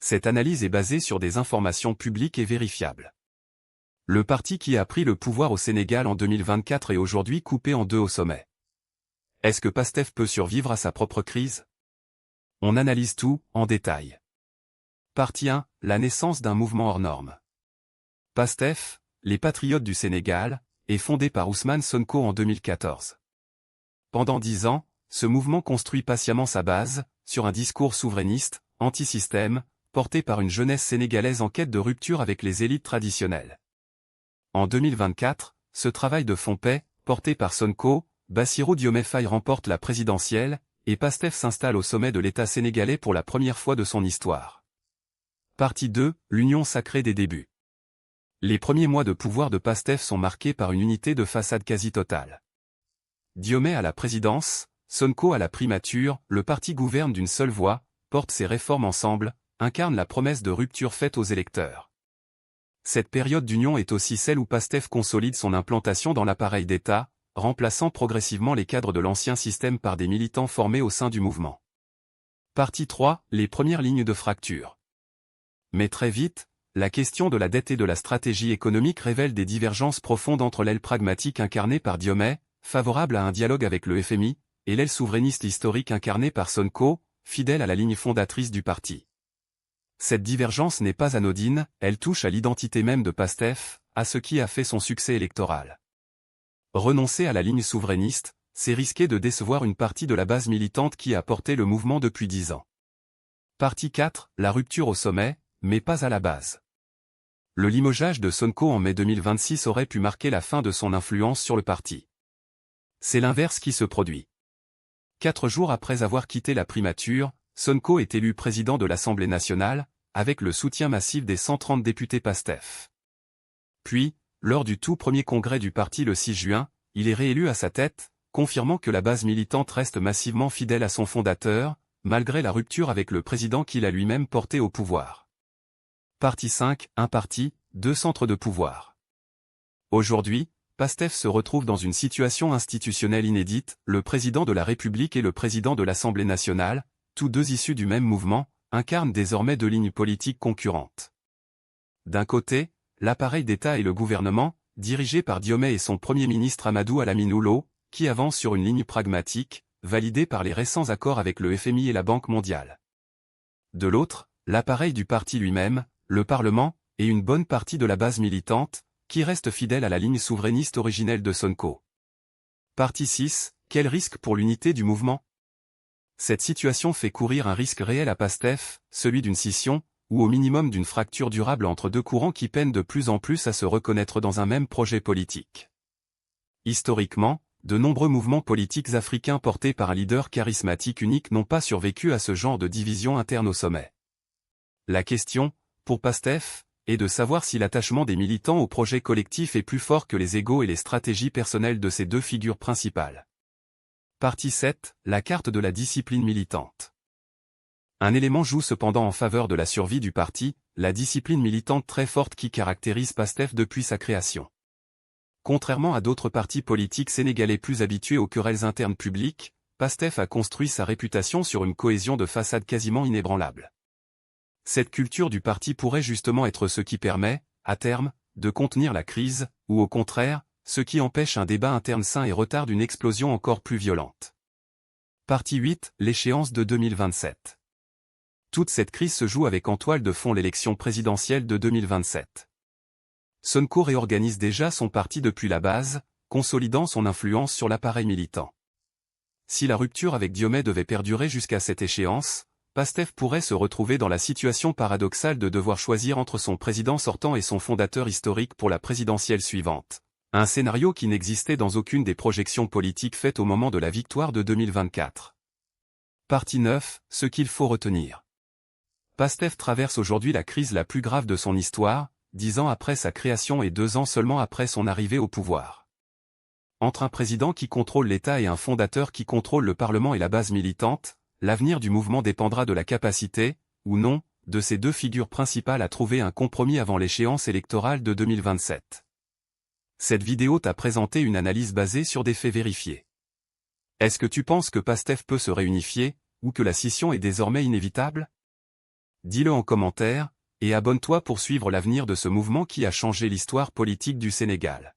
Cette analyse est basée sur des informations publiques et vérifiables. Le parti qui a pris le pouvoir au Sénégal en 2024 est aujourd'hui coupé en deux au sommet. Est-ce que Pastef peut survivre à sa propre crise? On analyse tout, en détail. Partie 1, la naissance d'un mouvement hors norme. Pastef, les Patriotes du Sénégal, est fondé par Ousmane Sonko en 2014. Pendant 10 ans, ce mouvement construit patiemment sa base, sur un discours souverainiste, anti-système, porté par une jeunesse sénégalaise en quête de rupture avec les élites traditionnelles. En 2024, ce travail de fond paix, porté par Sonko, Bassirou Diomaye Faye remporte la présidentielle, et Pastef s'installe au sommet de l'État sénégalais pour la première fois de son histoire. Partie 2, l'union sacrée des débuts. Les premiers mois de pouvoir de Pastef sont marqués par une unité de façade quasi totale. Diomaye à la présidence, Sonko à la primature, le parti gouverne d'une seule voix, porte ses réformes ensemble, incarne la promesse de rupture faite aux électeurs. Cette période d'union est aussi celle où Pastef consolide son implantation dans l'appareil d'État, remplaçant progressivement les cadres de l'ancien système par des militants formés au sein du mouvement. Partie 3, les premières lignes de fracture. Mais très vite, la question de la dette et de la stratégie économique révèle des divergences profondes entre l'aile pragmatique incarnée par Diomaye, favorable à un dialogue avec le FMI, et l'aile souverainiste historique incarnée par Sonko, fidèle à la ligne fondatrice du parti. Cette divergence n'est pas anodine, elle touche à l'identité même de Pastef, à ce qui a fait son succès électoral. Renoncer à la ligne souverainiste, c'est risquer de décevoir une partie de la base militante qui a porté le mouvement depuis 10 ans. Partie 4, la rupture au sommet, mais pas à la base. Le limogeage de Sonko en mai 2026 aurait pu marquer la fin de son influence sur le parti. C'est l'inverse qui se produit. 4 jours après avoir quitté la primature, Sonko est élu président de l'Assemblée nationale, avec le soutien massif des 130 députés Pastef. Puis, lors du tout premier congrès du parti le 6 juin, il est réélu à sa tête, confirmant que la base militante reste massivement fidèle à son fondateur, malgré la rupture avec le président qu'il a lui-même porté au pouvoir. Partie 5, un parti, deux centres de pouvoir. Aujourd'hui, Pastef se retrouve dans une situation institutionnelle inédite, le président de la République et le président de l'Assemblée nationale, tous deux issus du même mouvement, incarnent désormais deux lignes politiques concurrentes. D'un côté, l'appareil d'État et le gouvernement, dirigé par Diomaye et son Premier ministre Amadou Alamine Lo, qui avance sur une ligne pragmatique, validée par les récents accords avec le FMI et la Banque mondiale. De l'autre, l'appareil du parti lui-même, le Parlement, et une bonne partie de la base militante, qui reste fidèle à la ligne souverainiste originelle de Sonko. Partie 6, quel risque pour l'unité du mouvement? Cette situation fait courir un risque réel à Pastef, celui d'une scission, ou au minimum d'une fracture durable entre deux courants qui peinent de plus en plus à se reconnaître dans un même projet politique. Historiquement, de nombreux mouvements politiques africains portés par un leader charismatique unique n'ont pas survécu à ce genre de division interne au sommet. La question, pour Pastef, est de savoir si l'attachement des militants au projet collectif est plus fort que les égos et les stratégies personnelles de ces deux figures principales. Partie 7, la carte de la discipline militante. Un élément joue cependant en faveur de la survie du parti, la discipline militante très forte qui caractérise Pastef depuis sa création. Contrairement à d'autres partis politiques sénégalais plus habitués aux querelles internes publiques, Pastef a construit sa réputation sur une cohésion de façade quasiment inébranlable. Cette culture du parti pourrait justement être ce qui permet, à terme, de contenir la crise, ou au contraire, ce qui empêche un débat interne sain et retarde une explosion encore plus violente. Partie 8, l'échéance de 2027. Toute cette crise se joue avec en toile de fond l'élection présidentielle de 2027. Sonko réorganise déjà son parti depuis la base, consolidant son influence sur l'appareil militant. Si la rupture avec Diomaye devait perdurer jusqu'à cette échéance, Pastef pourrait se retrouver dans la situation paradoxale de devoir choisir entre son président sortant et son fondateur historique pour la présidentielle suivante. Un scénario qui n'existait dans aucune des projections politiques faites au moment de la victoire de 2024. Partie 9, ce qu'il faut retenir. Pastef traverse aujourd'hui la crise la plus grave de son histoire, 10 ans après sa création et 2 ans seulement après son arrivée au pouvoir. Entre un président qui contrôle l'État et un fondateur qui contrôle le Parlement et la base militante, l'avenir du mouvement dépendra de la capacité, ou non, de ces deux figures principales à trouver un compromis avant l'échéance électorale de 2027. Cette vidéo t'a présenté une analyse basée sur des faits vérifiés. Est-ce que tu penses que Pastef peut se réunifier, ou que la scission est désormais inévitable? Dis-le en commentaire, et abonne-toi pour suivre l'avenir de ce mouvement qui a changé l'histoire politique du Sénégal.